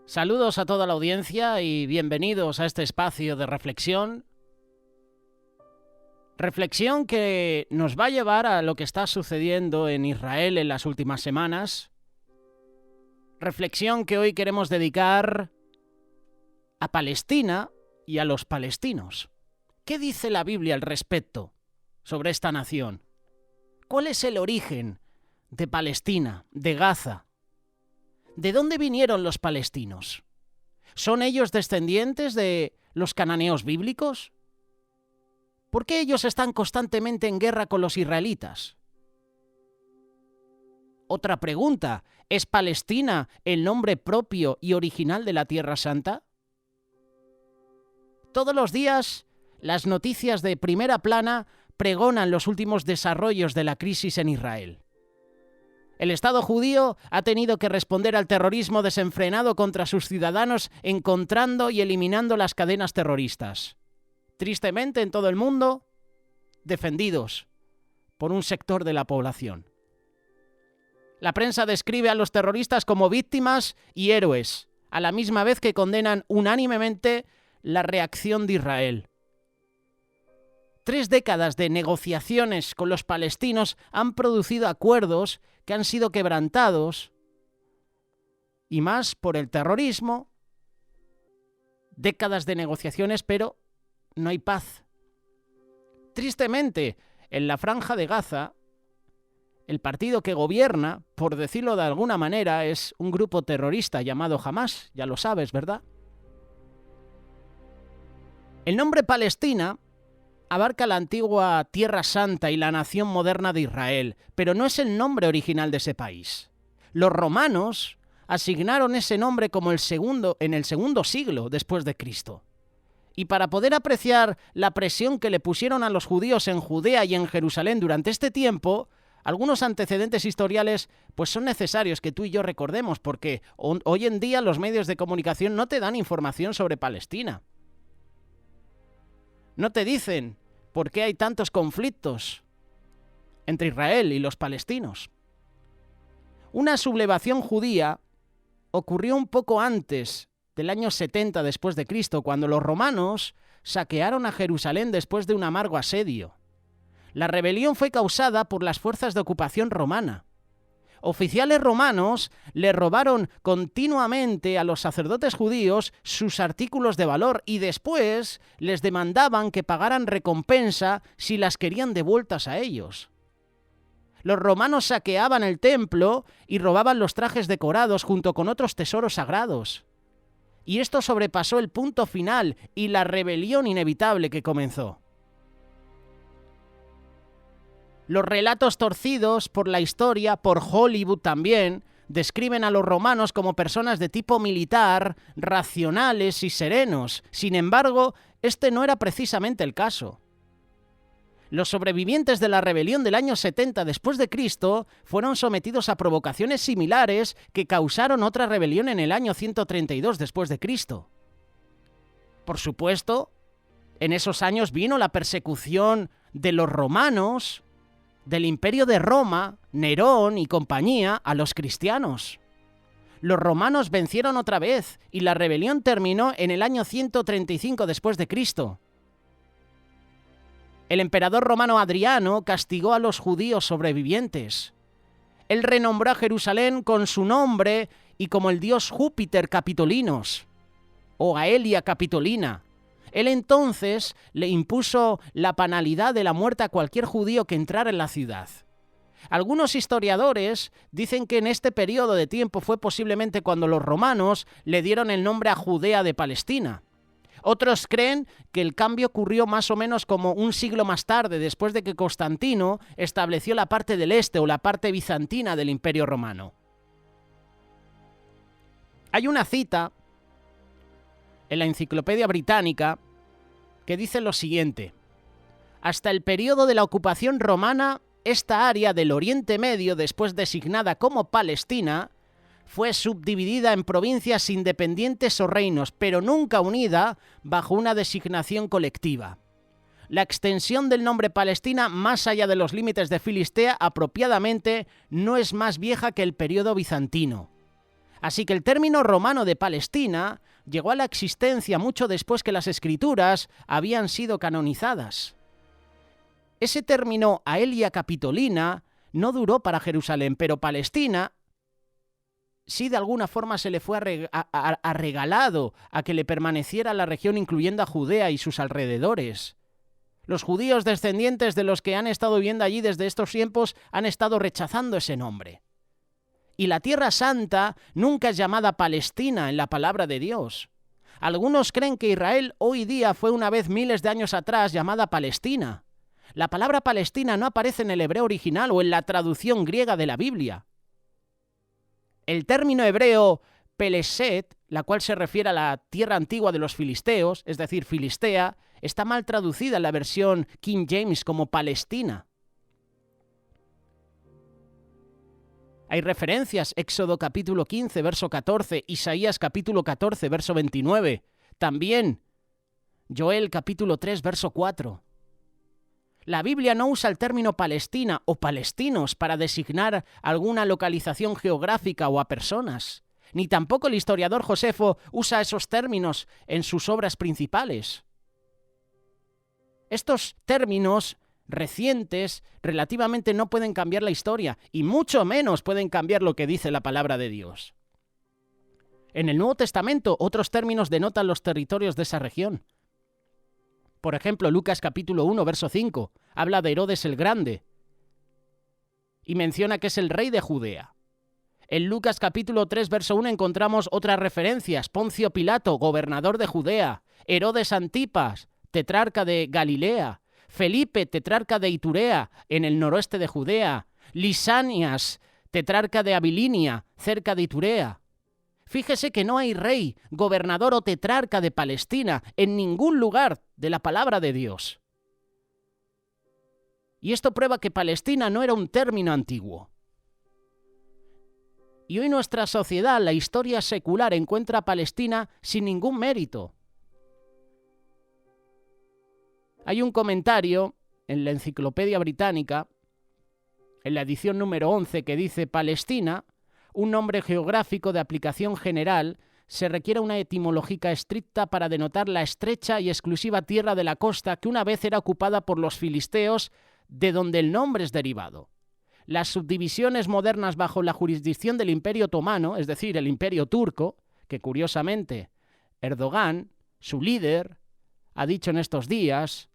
Saludos a toda la audiencia y bienvenidos a este espacio de reflexión. Reflexión que nos va a llevar a lo que está sucediendo en Israel en las últimas semanas. Reflexión que hoy queremos dedicar a Palestina y a los palestinos. ¿Qué dice la Biblia al respecto sobre esta nación? ¿Cuál es el origen de Palestina, de Gaza? ¿De dónde vinieron los palestinos? ¿Son ellos descendientes de los cananeos bíblicos? ¿Por qué ellos están constantemente en guerra con los israelitas? Otra pregunta, ¿es Palestina el nombre propio y original de la Tierra Santa? Todos los días, las noticias de primera plana pregonan los últimos desarrollos de la crisis en Israel. El Estado judío ha tenido que responder al terrorismo desenfrenado contra sus ciudadanos, encontrando y eliminando las cadenas terroristas. Tristemente, en todo el mundo, defendidos por un sector de la población. La prensa describe a los terroristas como víctimas y héroes, a la misma vez que condenan unánimemente la reacción de Israel. 3 décadas de negociaciones con los palestinos han producido acuerdos que han sido quebrantados, y más por el terrorismo. Décadas de negociaciones, pero no hay paz. Tristemente, en la Franja de Gaza, el partido que gobierna, por decirlo de alguna manera, es un grupo terrorista llamado Hamás, ya lo sabes, ¿verdad? El nombre Palestina abarca la antigua Tierra Santa y la nación moderna de Israel, pero no es el nombre original de ese país. Los romanos asignaron ese nombre como en el segundo siglo después de Cristo. Y para poder apreciar la presión que le pusieron a los judíos en Judea y en Jerusalén durante este tiempo, algunos antecedentes historiales pues son necesarios que tú y yo recordemos, porque hoy en día los medios de comunicación no te dan información sobre Palestina. No te dicen por qué hay tantos conflictos entre Israel y los palestinos. Una sublevación judía ocurrió un poco antes del año 70 después de Cristo, cuando los romanos saquearon a Jerusalén después de un amargo asedio. La rebelión fue causada por las fuerzas de ocupación romana. Oficiales romanos le robaron continuamente a los sacerdotes judíos sus artículos de valor y después les demandaban que pagaran recompensa si las querían devueltas a ellos. Los romanos saqueaban el templo y robaban los trajes decorados junto con otros tesoros sagrados. Y esto sobrepasó el punto final y la rebelión inevitable que comenzó. Los relatos torcidos por la historia, por Hollywood también, describen a los romanos como personas de tipo militar, racionales y serenos. Sin embargo, este no era precisamente el caso. Los sobrevivientes de la rebelión del año 70 después de Cristo fueron sometidos a provocaciones similares que causaron otra rebelión en el año 132 después de Cristo. Por supuesto, en esos años vino la persecución de los romanos, del Imperio de Roma, Nerón y compañía, a los cristianos. Los romanos vencieron otra vez y la rebelión terminó en el año 135 después de Cristo. El emperador romano Adriano castigó a los judíos sobrevivientes. Él renombró a Jerusalén con su nombre y como el dios Júpiter Capitolinos, o Aelia Capitolina. Él entonces le impuso la penalidad de la muerte a cualquier judío que entrara en la ciudad. Algunos historiadores dicen que en este periodo de tiempo fue posiblemente cuando los romanos le dieron el nombre a Judea de Palestina. Otros creen que el cambio ocurrió más o menos como un siglo más tarde, después de que Constantino estableció la parte del este o la parte bizantina del Imperio Romano. Hay una cita en la Enciclopedia Británica que dice lo siguiente: hasta el periodo de la ocupación romana, esta área del Oriente Medio, después designada como Palestina, fue subdividida en provincias independientes o reinos, pero nunca unida bajo una designación colectiva. La extensión del nombre Palestina más allá de los límites de Filistea apropiadamente no es más vieja que el periodo bizantino. Así que el término romano de Palestina llegó a la existencia mucho después que las Escrituras habían sido canonizadas. Ese término Aelia Capitolina no duró para Jerusalén, pero Palestina sí de alguna forma se le fue regalado a que le permaneciera la región, incluyendo a Judea y sus alrededores. Los judíos descendientes de los que han estado viviendo allí desde estos tiempos han estado rechazando ese nombre. Y la Tierra Santa nunca es llamada Palestina en la palabra de Dios. Algunos creen que Israel hoy día fue una vez miles de años atrás llamada Palestina. La palabra Palestina no aparece en el hebreo original o en la traducción griega de la Biblia. El término hebreo Peleset, la cual se refiere a la tierra antigua de los filisteos, es decir, Filistea, está mal traducida en la versión King James como Palestina. Hay referencias, Éxodo capítulo 15, verso 14, Isaías capítulo 14, verso 29. También Joel capítulo 3, verso 4. La Biblia no usa el término Palestina o palestinos para designar alguna localización geográfica o a personas. Ni tampoco el historiador Josefo usa esos términos en sus obras principales. Estos términos recientes relativamente no pueden cambiar la historia y mucho menos pueden cambiar lo que dice la palabra de Dios. En el Nuevo Testamento otros términos denotan los territorios de esa región. Por ejemplo, Lucas capítulo 1, verso 5, habla de Herodes el Grande y menciona que es el rey de Judea. En Lucas capítulo 3, verso 1 encontramos otras referencias: Poncio Pilato, gobernador de Judea; Herodes Antipas, tetrarca de Galilea; Felipe, tetrarca de Iturea, en el noroeste de Judea; Lisanias, tetrarca de Abilinia, cerca de Iturea. Fíjese que no hay rey, gobernador o tetrarca de Palestina en ningún lugar de la palabra de Dios. Y esto prueba que Palestina no era un término antiguo. Y hoy nuestra sociedad, la historia secular, encuentra a Palestina sin ningún mérito. Hay un comentario en la Enciclopedia Británica, en la edición número 11, que dice: Palestina, un nombre geográfico de aplicación general, se requiere una etimología estricta para denotar la estrecha y exclusiva tierra de la costa que una vez era ocupada por los filisteos, de donde el nombre es derivado. Las subdivisiones modernas bajo la jurisdicción del Imperio Otomano, es decir, el Imperio Turco, que curiosamente Erdogan, su líder, ha dicho en estos días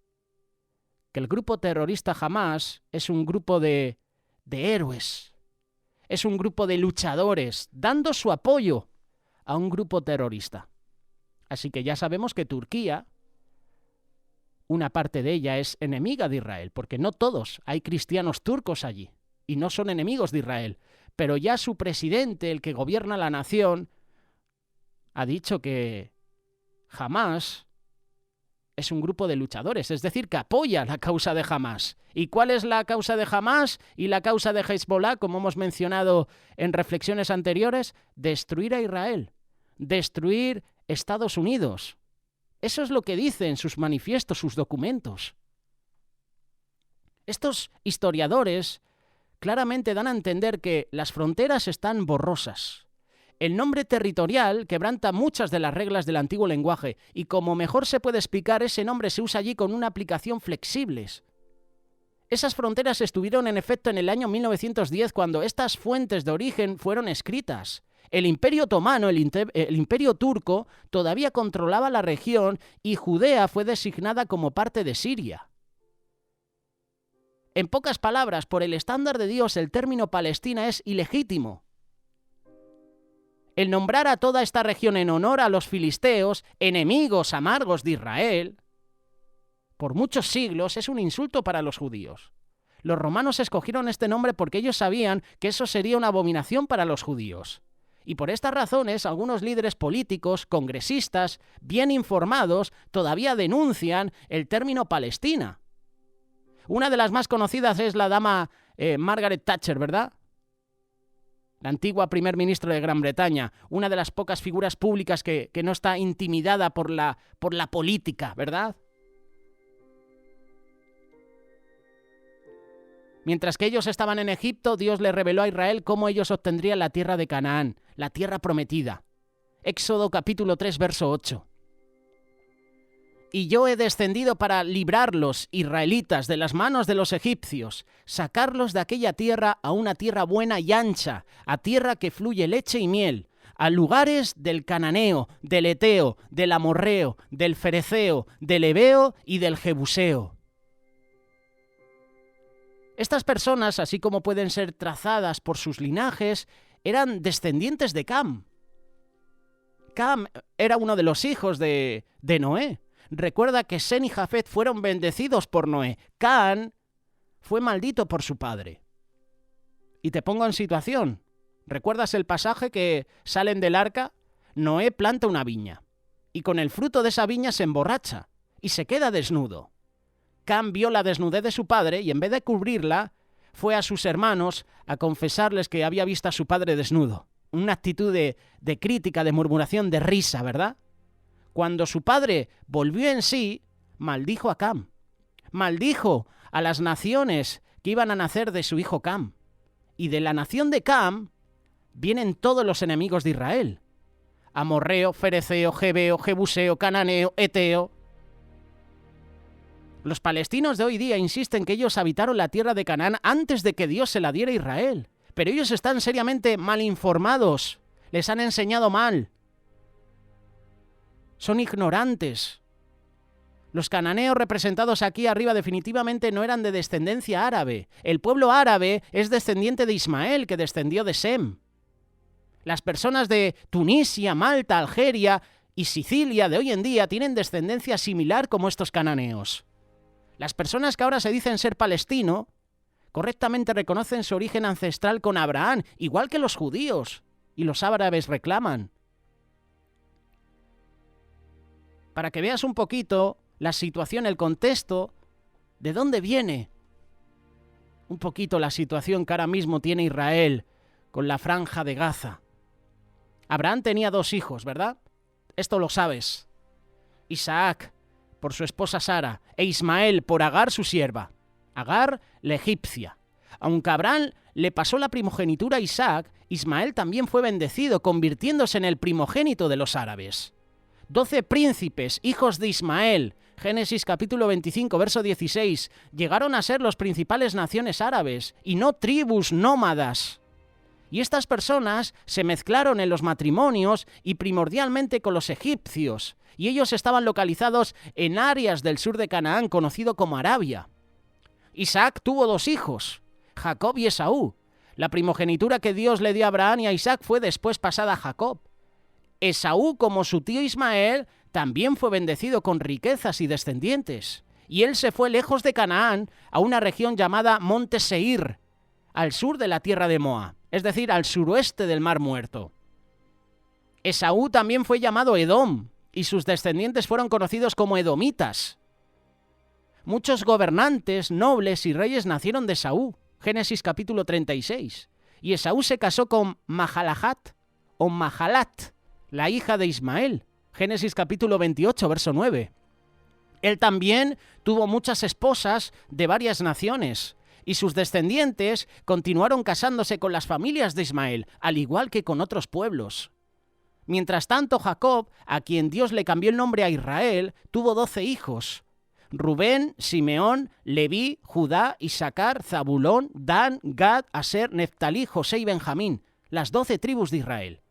que el grupo terrorista Hamás es un grupo de héroes. Es un grupo de luchadores, dando su apoyo a un grupo terrorista. Así que ya sabemos que Turquía, una parte de ella es enemiga de Israel, porque no todos, hay cristianos turcos allí, y no son enemigos de Israel. Pero ya su presidente, el que gobierna la nación, ha dicho que Hamás es un grupo de luchadores, es decir, que apoya la causa de Hamás. ¿Y cuál es la causa de Hamás y la causa de Hezbollah, como hemos mencionado en reflexiones anteriores? Destruir a Israel, destruir Estados Unidos. Eso es lo que dicen sus manifiestos, sus documentos. Estos historiadores claramente dan a entender que las fronteras están borrosas. El nombre territorial quebranta muchas de las reglas del antiguo lenguaje y, como mejor se puede explicar, ese nombre se usa allí con una aplicación flexible. Esas fronteras estuvieron en efecto en el año 1910 cuando estas fuentes de origen fueron escritas. El Imperio Otomano, el Imperio Turco, todavía controlaba la región y Judea fue designada como parte de Siria. En pocas palabras, por el estándar de Dios, el término Palestina es ilegítimo. El nombrar a toda esta región en honor a los filisteos, enemigos amargos de Israel, por muchos siglos es un insulto para los judíos. Los romanos escogieron este nombre porque ellos sabían que eso sería una abominación para los judíos. Y por estas razones, algunos líderes políticos, congresistas, bien informados, todavía denuncian el término Palestina. Una de las más conocidas es la dama Margaret Thatcher, ¿verdad? La antigua primer ministro de Gran Bretaña, una de las pocas figuras públicas que no está intimidada por la política, ¿verdad? Mientras que ellos estaban en Egipto, Dios le reveló a Israel cómo ellos obtendrían la tierra de Canaán, la tierra prometida. Éxodo capítulo 3, verso 8. Y yo he descendido para librarlos, israelitas, de las manos de los egipcios, sacarlos de aquella tierra a una tierra buena y ancha, a tierra que fluye leche y miel, a lugares del cananeo, del eteo, del amorreo, del fereceo, del heveo y del jebuseo. Estas personas, así como pueden ser trazadas por sus linajes, eran descendientes de Cam. Cam era uno de los hijos de Noé. Recuerda que Sem y Jafet fueron bendecidos por Noé. Cam fue maldito por su padre. Y te pongo en situación. ¿Recuerdas el pasaje que salen del arca? Noé planta una viña y con el fruto de esa viña se emborracha y se queda desnudo. Cam vio la desnudez de su padre y en vez de cubrirla, fue a sus hermanos a confesarles que había visto a su padre desnudo. Una actitud de crítica, de murmuración, de risa, ¿verdad? Cuando su padre volvió en sí, maldijo a Cam. Maldijo a las naciones que iban a nacer de su hijo Cam. Y de la nación de Cam vienen todos los enemigos de Israel. Amorreo, fereceo, jebeo, jebuseo, cananeo, eteo. Los palestinos de hoy día insisten que ellos habitaron la tierra de Canaán antes de que Dios se la diera a Israel. Pero ellos están seriamente mal informados. Les han enseñado mal. Son ignorantes. Los cananeos representados aquí arriba definitivamente no eran de descendencia árabe. El pueblo árabe es descendiente de Ismael, que descendió de Sem. Las personas de Tunisia, Malta, Algeria y Sicilia de hoy en día tienen descendencia similar como estos cananeos. Las personas que ahora se dicen ser palestino, correctamente reconocen su origen ancestral con Abraham, igual que los judíos, y los árabes reclaman. Para que veas un poquito la situación, el contexto, de dónde viene un poquito la situación que ahora mismo tiene Israel con la franja de Gaza. Abraham tenía 2 hijos, ¿verdad? Esto lo sabes. Isaac, por su esposa Sara, e Ismael por Agar su sierva. Agar, la egipcia. Aunque Abraham le pasó la primogenitura a Isaac, Ismael también fue bendecido, convirtiéndose en el primogénito de los árabes. 12 príncipes, hijos de Ismael, Génesis capítulo 25, verso 16, llegaron a ser los principales naciones árabes, y no tribus nómadas. Y estas personas se mezclaron en los matrimonios y primordialmente con los egipcios, y ellos estaban localizados en áreas del sur de Canaán, conocido como Arabia. Isaac tuvo 2 hijos, Jacob y Esaú. La primogenitura que Dios le dio a Abraham y a Isaac fue después pasada a Jacob. Esaú, como su tío Ismael, también fue bendecido con riquezas y descendientes. Y él se fue lejos de Canaán a una región llamada Monte Seir, al sur de la tierra de Moab, es decir, al suroeste del Mar Muerto. Esaú también fue llamado Edom, y sus descendientes fueron conocidos como edomitas. Muchos gobernantes, nobles y reyes nacieron de Esaú, Génesis capítulo 36. Y Esaú se casó con Mahalahat o Mahalat, la hija de Ismael, Génesis capítulo 28, verso 9. Él también tuvo muchas esposas de varias naciones, y sus descendientes continuaron casándose con las familias de Ismael, al igual que con otros pueblos. Mientras tanto, Jacob, a quien Dios le cambió el nombre a Israel, tuvo 12 hijos. Rubén, Simeón, Leví, Judá, Isaacar, Zabulón, Dan, Gad, Aser, Neftalí, José y Benjamín, las 12 tribus de Israel.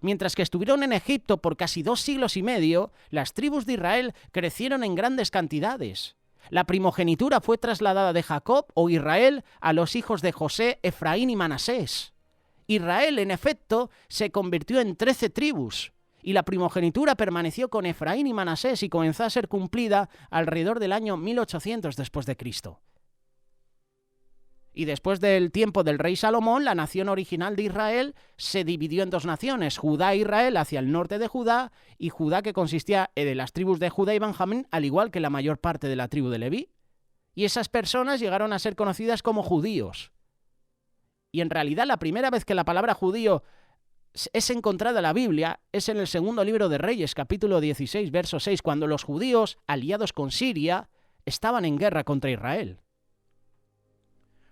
Mientras que estuvieron en Egipto por casi 2 siglos y medio, las tribus de Israel crecieron en grandes cantidades. La primogenitura fue trasladada de Jacob o Israel a los hijos de José, Efraín y Manasés. Israel, en efecto, se convirtió en 13 tribus, y la primogenitura permaneció con Efraín y Manasés y comenzó a ser cumplida alrededor del año 1800 después de Cristo. Y después del tiempo del rey Salomón, la nación original de Israel se dividió en 2 naciones, Judá e Israel hacia el norte de Judá, y Judá, que consistía de las tribus de Judá y Benjamín, al igual que la mayor parte de la tribu de Leví. Y esas personas llegaron a ser conocidas como judíos. Y en realidad la primera vez que la palabra judío es encontrada en la Biblia es en el 2 libro de Reyes, capítulo 16, verso 6, cuando los judíos, aliados con Siria, estaban en guerra contra Israel.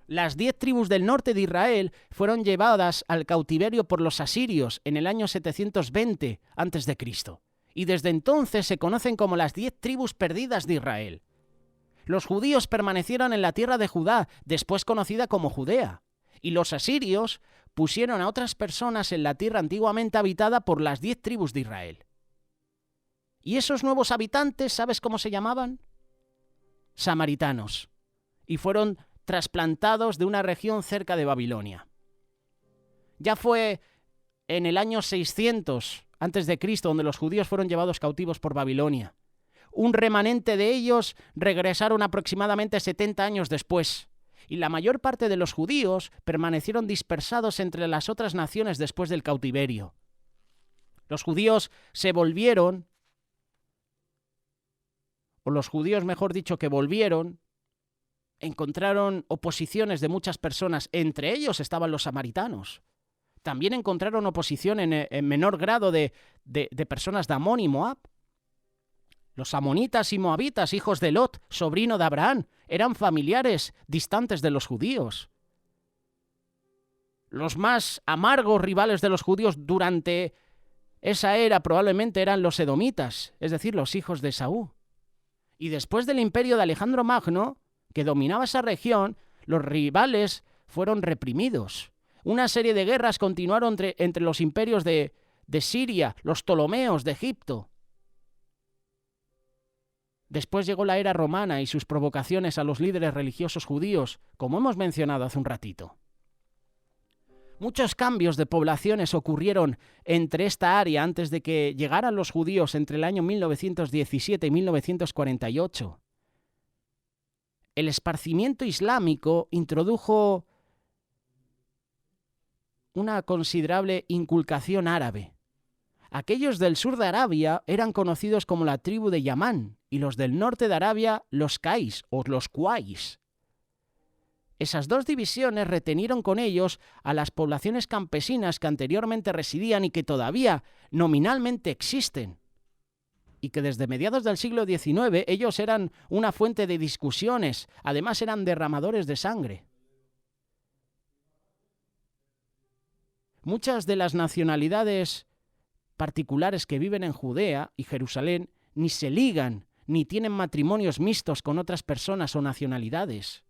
Las 10 tribus del norte de Israel fueron llevadas al cautiverio por los asirios en el año 720 a.C. Y desde entonces se conocen como las 10 tribus perdidas de Israel. Los judíos permanecieron en la tierra de Judá, después conocida como Judea, y los asirios pusieron a otras personas en la tierra antiguamente habitada por las 10 tribus de Israel. ¿Y esos nuevos habitantes, sabes cómo se llamaban? Samaritanos. Y fueron trasplantados de una región cerca de Babilonia. Ya fue en el año 600 a.C. donde los judíos fueron llevados cautivos por Babilonia. Un remanente de ellos regresaron aproximadamente 70 años después, y la mayor parte de los judíos permanecieron dispersados entre las otras naciones después del cautiverio. Los judíos se volvieron, o los judíos, mejor dicho, que volvieron, encontraron oposiciones de muchas personas, entre ellos estaban los samaritanos. También encontraron oposición en menor grado de personas de Amón y Moab. Los amonitas y moabitas, hijos de Lot, sobrino de Abraham, eran familiares distantes de los judíos. Los más amargos rivales de los judíos durante esa era probablemente eran los edomitas, es decir, los hijos de Esaú. Y después del imperio de Alejandro Magno, que dominaba esa región, los rivales fueron reprimidos. Una serie de guerras continuaron entre los imperios de Siria, los Ptolomeos de Egipto. Después llegó la era romana y sus provocaciones a los líderes religiosos judíos, como hemos mencionado hace un ratito. Muchos cambios de poblaciones ocurrieron entre esta área antes de que llegaran los judíos entre el año 1917 y 1948. El esparcimiento islámico introdujo una considerable inculcación árabe. Aquellos del sur de Arabia eran conocidos como la tribu de Yamán y los del norte de Arabia los Qais o los Qais. Esas dos divisiones retenieron con ellos a las poblaciones campesinas que anteriormente residían y que todavía nominalmente existen, y que desde mediados del siglo XIX ellos eran una fuente de discusiones, además eran derramadores de sangre. Muchas de las nacionalidades particulares que viven en Judea y Jerusalén ni se ligan ni tienen matrimonios mixtos con otras personas o nacionalidades.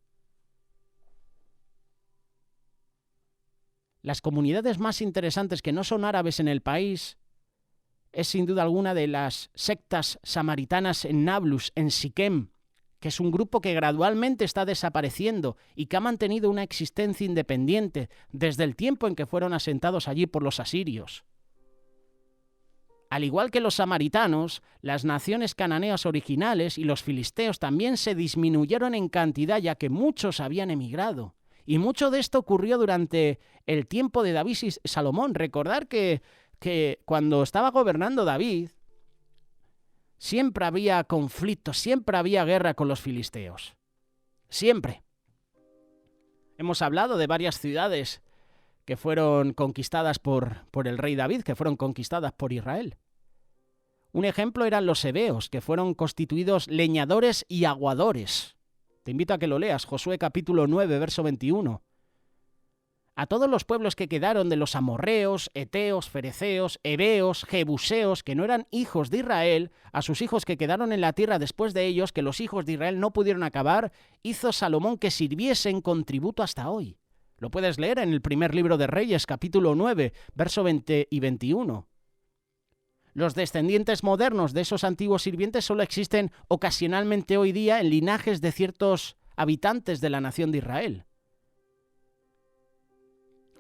Las comunidades más interesantes que no son árabes en el país es sin duda alguna de las sectas samaritanas en Nablus, en Siquem, que es un grupo que gradualmente está desapareciendo y que ha mantenido una existencia independiente desde el tiempo en que fueron asentados allí por los asirios. Al igual que los samaritanos, las naciones cananeas originales y los filisteos también se disminuyeron en cantidad, ya que muchos habían emigrado. Y mucho de esto ocurrió durante el tiempo de David y Salomón. Recordar que cuando estaba gobernando David, siempre había conflictos, siempre había guerra con los filisteos. Siempre. Hemos hablado de varias ciudades que fueron conquistadas por el rey David, que fueron conquistadas por Israel. Un ejemplo eran los heveos, que fueron constituidos leñadores y aguadores. Te invito a que lo leas, Josué capítulo 9, verso 21. A todos los pueblos que quedaron de los amorreos, eteos, fereceos, heveos, jebuseos, que no eran hijos de Israel, a sus hijos que quedaron en la tierra después de ellos, que los hijos de Israel no pudieron acabar, hizo Salomón que sirviesen con tributo hasta hoy. Lo puedes leer en el primer libro de Reyes, capítulo 9, verso 20 y 21. Los descendientes modernos de esos antiguos sirvientes solo existen ocasionalmente hoy día en linajes de ciertos habitantes de la nación de Israel.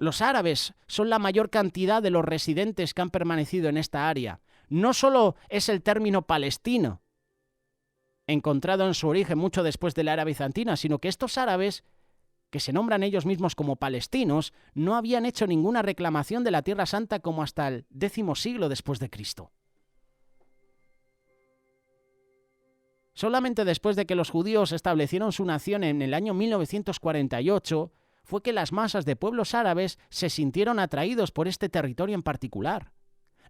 Los árabes son la mayor cantidad de los residentes que han permanecido en esta área. No solo es el término palestino, encontrado en su origen mucho después de la era bizantina, sino que estos árabes, que se nombran ellos mismos como palestinos, no habían hecho ninguna reclamación de la Tierra Santa como hasta el X siglo después de Cristo. Solamente después de que los judíos establecieron su nación en el año 1948, fue que las masas de pueblos árabes se sintieron atraídos por este territorio en particular.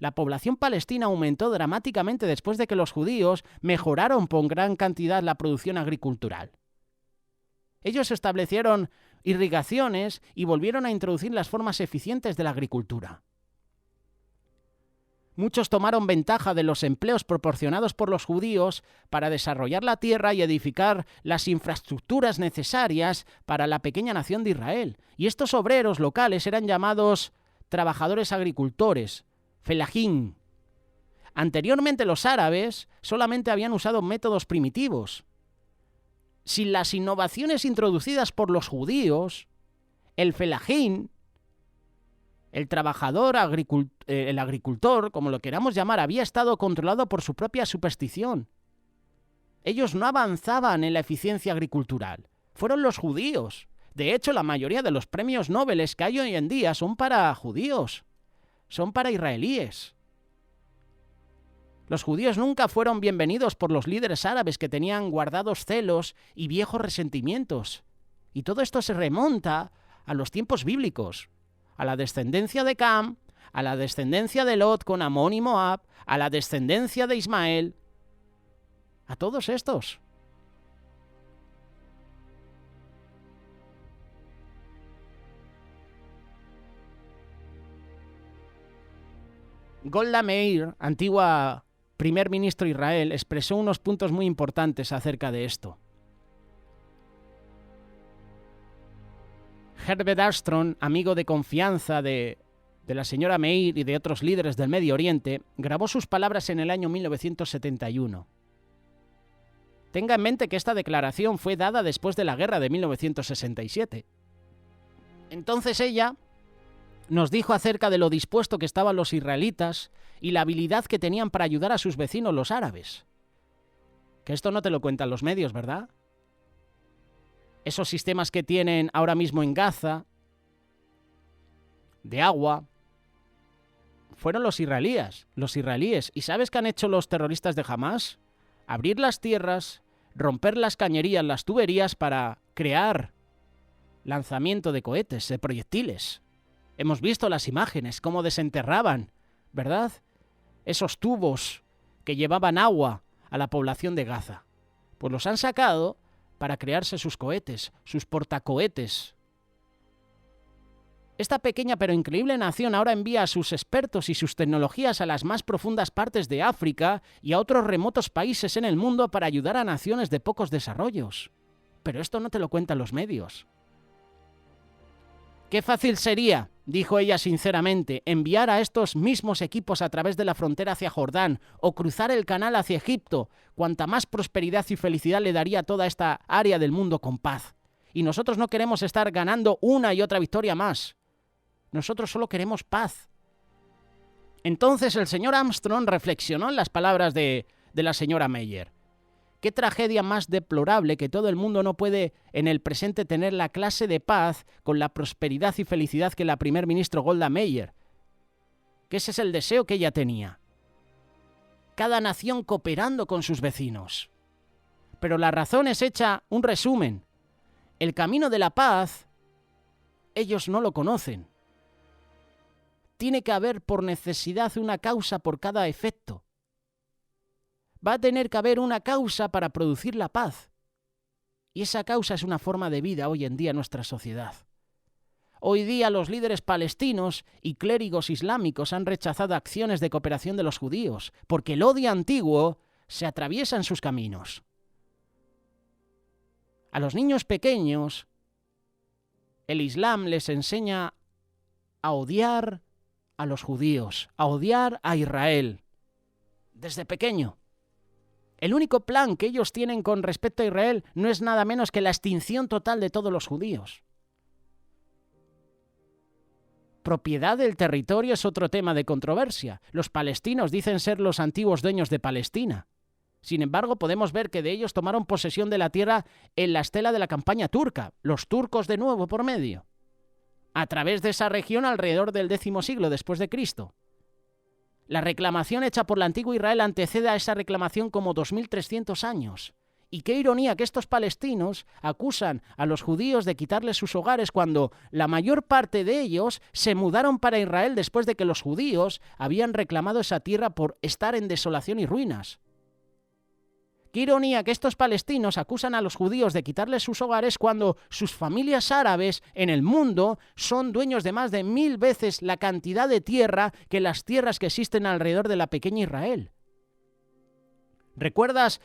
La población palestina aumentó dramáticamente después de que los judíos mejoraron por gran cantidad la producción agricultural. Ellos establecieron irrigaciones y volvieron a introducir las formas eficientes de la agricultura. Muchos tomaron ventaja de los empleos proporcionados por los judíos para desarrollar la tierra y edificar las infraestructuras necesarias para la pequeña nación de Israel. Y estos obreros locales eran llamados trabajadores agricultores, felahim. Anteriormente los árabes solamente habían usado métodos primitivos. Sin las innovaciones introducidas por los judíos, el felahim, el trabajador, el agricultor, como lo queramos llamar, había estado controlado por su propia superstición. Ellos no avanzaban en la eficiencia agricultural. Fueron los judíos. De hecho, la mayoría de los premios Nobel que hay hoy en día son para judíos. Son para israelíes. Los judíos nunca fueron bienvenidos por los líderes árabes que tenían guardados celos y viejos resentimientos. Y todo esto se remonta a los tiempos bíblicos. A la descendencia de Cam, a la descendencia de Lot con Amón y Moab, a la descendencia de Ismael, a todos estos. Golda Meir, antigua primer ministro de Israel, expresó unos puntos muy importantes acerca de esto. Herbert Armstrong, amigo de confianza de la señora Meir y de otros líderes del Medio Oriente, grabó sus palabras en el año 1971. Tenga en mente que esta declaración fue dada después de la guerra de 1967. Entonces ella nos dijo acerca de lo dispuesto que estaban los israelitas y la habilidad que tenían para ayudar a sus vecinos los árabes. Que esto no te lo cuentan los medios, ¿verdad? Esos sistemas que tienen ahora mismo en Gaza, de agua, fueron los israelíes. ¿Y sabes qué han hecho los terroristas de Hamás? Abrir las tierras, romper las cañerías, las tuberías para crear lanzamiento de cohetes, de proyectiles. Hemos visto las imágenes, cómo desenterraban, ¿verdad? Esos tubos que llevaban agua a la población de Gaza. Pues los han sacado para crearse sus cohetes, sus portacohetes. Esta pequeña pero increíble nación ahora envía a sus expertos y sus tecnologías a las más profundas partes de África y a otros remotos países en el mundo para ayudar a naciones de pocos desarrollos. Pero esto no te lo cuentan los medios. Qué fácil sería, dijo ella sinceramente, enviar a estos mismos equipos a través de la frontera hacia Jordán o cruzar el canal hacia Egipto. Cuanta más prosperidad y felicidad le daría a toda esta área del mundo con paz. Y nosotros no queremos estar ganando una y otra victoria más. Nosotros solo queremos paz. Entonces el señor Armstrong reflexionó en las palabras de la señora Meir. Qué tragedia más deplorable que todo el mundo no puede en el presente tener la clase de paz con la prosperidad y felicidad que la primer ministro Golda Meir. Que ese es el deseo que ella tenía. Cada nación cooperando con sus vecinos. Pero la razón es hecha un resumen. El camino de la paz, ellos no lo conocen. Tiene que haber por necesidad una causa por cada efecto. Va a tener que haber una causa para producir la paz. Y esa causa es una forma de vida hoy en día en nuestra sociedad. Hoy día los líderes palestinos y clérigos islámicos han rechazado acciones de cooperación de los judíos, porque el odio antiguo se atraviesa en sus caminos. A los niños pequeños, el Islam les enseña a odiar a los judíos, a odiar a Israel, desde pequeño. El único plan que ellos tienen con respecto a Israel no es nada menos que la extinción total de todos los judíos. Propiedad del territorio es otro tema de controversia. Los palestinos dicen ser los antiguos dueños de Palestina. Sin embargo, podemos ver que de ellos tomaron posesión de la tierra en la estela de la campaña turca, los turcos de nuevo por medio, a través de esa región alrededor del X siglo después de Cristo. La reclamación hecha por el antiguo Israel antecede a esa reclamación como 2300 años. Y qué ironía que estos palestinos acusan a los judíos de quitarles sus hogares cuando la mayor parte de ellos se mudaron para Israel después de que los judíos habían reclamado esa tierra por estar en desolación y ruinas. Qué ironía que estos palestinos acusan a los judíos de quitarles sus hogares cuando sus familias árabes en el mundo son dueños de más de 1000 veces la cantidad de tierra que las tierras que existen alrededor de la pequeña Israel. ¿Recuerdas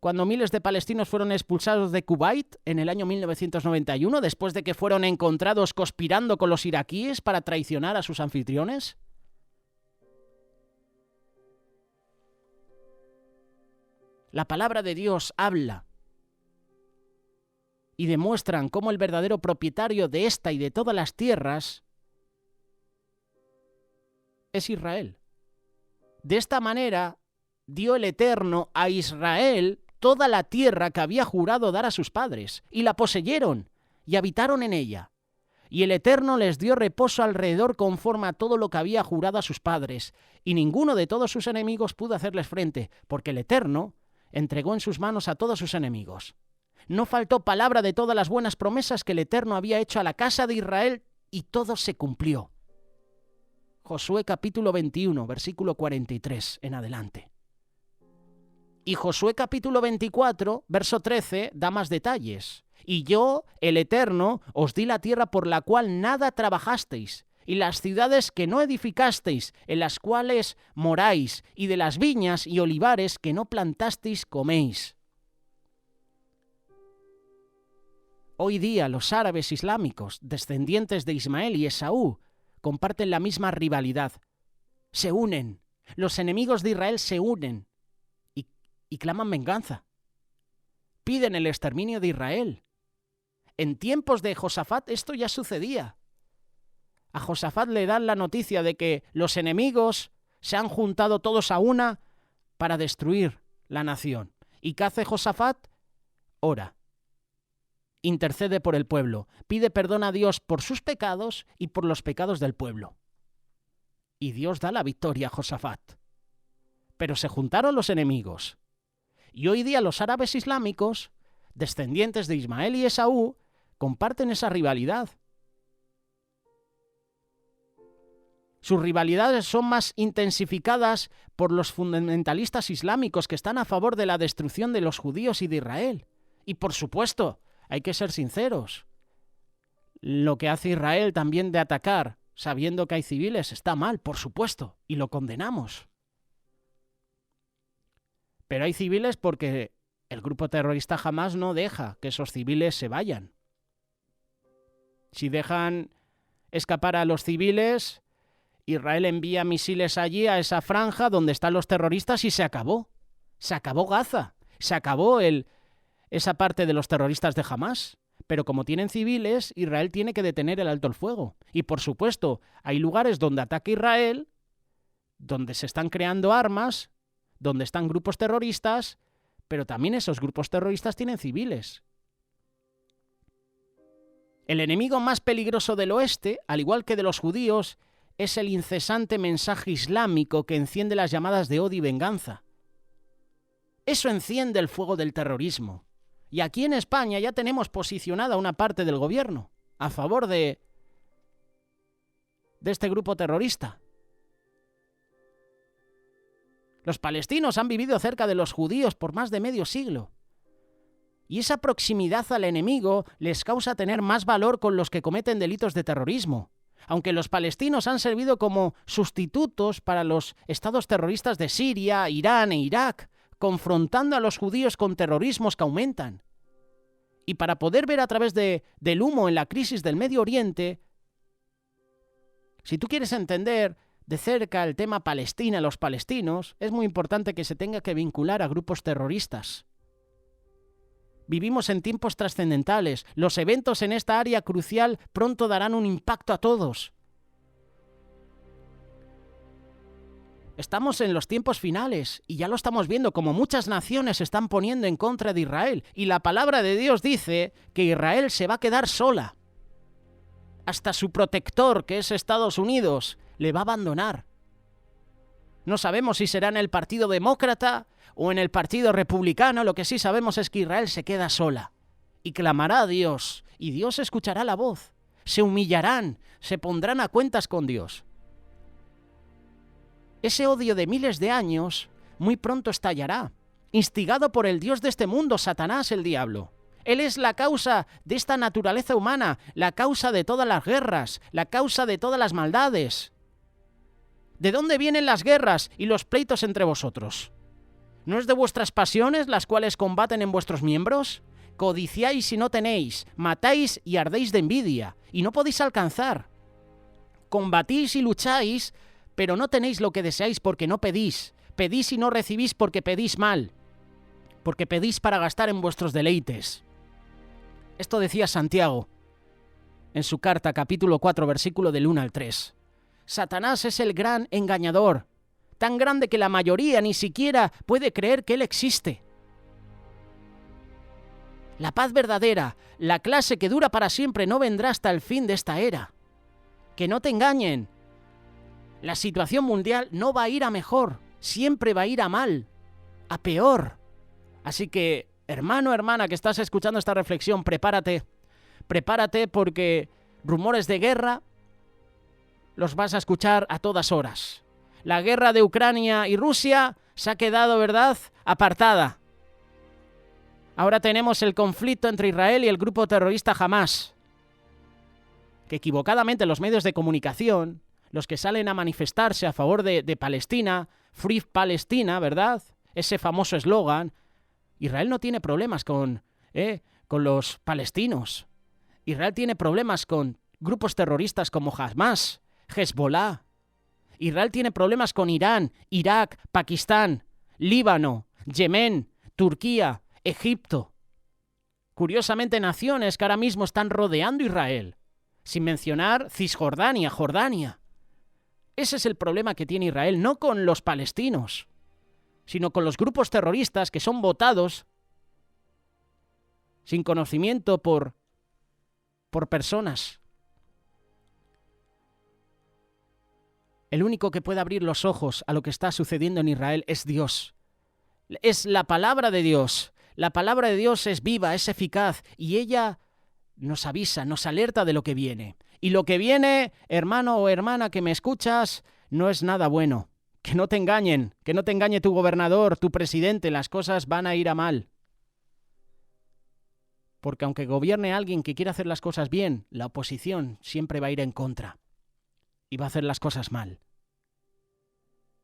cuando miles de palestinos fueron expulsados de Kuwait en el año 1991 después de que fueron encontrados conspirando con los iraquíes para traicionar a sus anfitriones? La palabra de Dios habla y demuestran cómo el verdadero propietario de esta y de todas las tierras es Israel. De esta manera dio el Eterno a Israel toda la tierra que había jurado dar a sus padres, y la poseyeron y habitaron en ella. Y el Eterno les dio reposo alrededor conforme a todo lo que había jurado a sus padres, y ninguno de todos sus enemigos pudo hacerles frente, porque el Eterno entregó en sus manos a todos sus enemigos. No faltó palabra de todas las buenas promesas que el Eterno había hecho a la casa de Israel, y todo se cumplió. Josué capítulo 21, versículo 43 en adelante. Y Josué capítulo 24, verso 13, da más detalles. Y yo, el Eterno, os di la tierra por la cual nada trabajasteis, y las ciudades que no edificasteis, en las cuales moráis, y de las viñas y olivares que no plantasteis coméis. Hoy día los árabes islámicos, descendientes de Ismael y Esaú, comparten la misma rivalidad. Se unen. Los enemigos de Israel se unen y claman venganza. Piden el exterminio de Israel. En tiempos de Josafat esto ya sucedía. A Josafat le dan la noticia de que los enemigos se han juntado todos a una para destruir la nación. ¿Y qué hace Josafat? Ora. Intercede por el pueblo. Pide perdón a Dios por sus pecados y por los pecados del pueblo. Y Dios da la victoria a Josafat. Pero se juntaron los enemigos. Y hoy día los árabes islámicos, descendientes de Ismael y Esaú, comparten esa rivalidad. Sus rivalidades son más intensificadas por los fundamentalistas islámicos que están a favor de la destrucción de los judíos y de Israel. Y por supuesto, hay que ser sinceros. Lo que hace Israel también de atacar, sabiendo que hay civiles, está mal, por supuesto, y lo condenamos. Pero hay civiles porque el grupo terrorista Hamás no deja que esos civiles se vayan. Si dejan escapar a los civiles, Israel envía misiles allí a esa franja donde están los terroristas y se acabó. Se acabó Gaza. Se acabó esa parte de los terroristas de Hamás. Pero como tienen civiles, Israel tiene que detener el alto el fuego. Y por supuesto, hay lugares donde ataca Israel, donde se están creando armas, donde están grupos terroristas, pero también esos grupos terroristas tienen civiles. El enemigo más peligroso del oeste, al igual que de los judíos, es el incesante mensaje islámico que enciende las llamadas de odio y venganza. Eso enciende el fuego del terrorismo. Y aquí en España ya tenemos posicionada una parte del gobierno a favor de este grupo terrorista. Los palestinos han vivido cerca de los judíos por más de medio siglo. Y esa proximidad al enemigo les causa tener más valor con los que cometen delitos de terrorismo. Aunque los palestinos han servido como sustitutos para los estados terroristas de Siria, Irán e Irak, confrontando a los judíos con terrorismos que aumentan. Y para poder ver a través del humo en la crisis del Medio Oriente, si tú quieres entender de cerca el tema Palestina, los palestinos, es muy importante que se tenga que vincular a grupos terroristas. Vivimos en tiempos trascendentales. Los eventos en esta área crucial pronto darán un impacto a todos. Estamos en los tiempos finales y ya lo estamos viendo como muchas naciones se están poniendo en contra de Israel. Y la palabra de Dios dice que Israel se va a quedar sola. Hasta su protector, que es Estados Unidos, le va a abandonar. No sabemos si será en el Partido Demócrata o en el Partido Republicano. Lo que sí sabemos es que Israel se queda sola y clamará a Dios, y Dios escuchará la voz. Se humillarán, se pondrán a cuentas con Dios. Ese odio de miles de años muy pronto estallará. instigado por el Dios de este mundo, Satanás, el diablo. Él es la causa de esta naturaleza humana, la causa de todas las guerras, la causa de todas las maldades. ¿De dónde vienen las guerras y los pleitos entre vosotros? ¿No es de vuestras pasiones las cuales combaten en vuestros miembros? Codiciáis y no tenéis, matáis y ardéis de envidia, y no podéis alcanzar. Combatís y lucháis, pero no tenéis lo que deseáis porque no pedís. Pedís y no recibís porque pedís mal, porque pedís para gastar en vuestros deleites. Esto decía Santiago en su carta, capítulo 4, versículo del 1 al 3. Satanás es el gran engañador, tan grande que la mayoría ni siquiera puede creer que él existe. La paz verdadera, la clase que dura para siempre, no vendrá hasta el fin de esta era. Que no te engañen. La situación mundial no va a ir a mejor, siempre va a ir a mal, a peor. Así que, hermano, hermana, que estás escuchando esta reflexión, prepárate. Prepárate porque rumores de guerra los vas a escuchar a todas horas. La guerra de Ucrania y Rusia se ha quedado, ¿verdad?, apartada. Ahora tenemos el conflicto entre Israel y el grupo terrorista Hamás, que equivocadamente los medios de comunicación, los que salen a manifestarse a favor de Palestina, Free Palestina, ¿verdad?, ese famoso eslogan, Israel no tiene problemas con los palestinos. Israel tiene problemas con grupos terroristas como Hamás, Hezbollah. Israel tiene problemas con Irán, Irak, Pakistán, Líbano, Yemen, Turquía, Egipto. Curiosamente, naciones que ahora mismo están rodeando Israel, sin mencionar Cisjordania, Jordania. Ese es el problema que tiene Israel, no con los palestinos, sino con los grupos terroristas que son votados sin conocimiento por personas. El único que puede abrir los ojos a lo que está sucediendo en Israel es Dios. Es la palabra de Dios. La palabra de Dios es viva, es eficaz, y ella nos avisa, nos alerta de lo que viene. Y lo que viene, hermano o hermana que me escuchas, no es nada bueno. Que no te engañen, que no te engañe tu gobernador, tu presidente, las cosas van a ir a mal. Porque aunque gobierne alguien que quiera hacer las cosas bien, la oposición siempre va a ir en contra y va a hacer las cosas mal.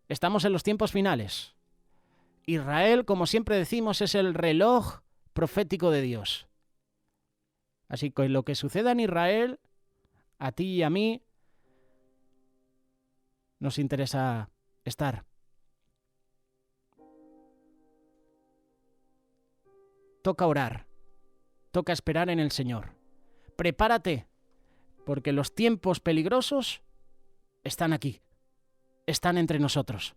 Estamos en los tiempos finales. Israel, como siempre decimos, es el reloj profético de Dios. Así que lo que suceda en Israel, a ti y a mí, nos interesa estar. Toca orar, toca esperar en el Señor. Prepárate, porque los tiempos peligrosos están aquí, están entre nosotros.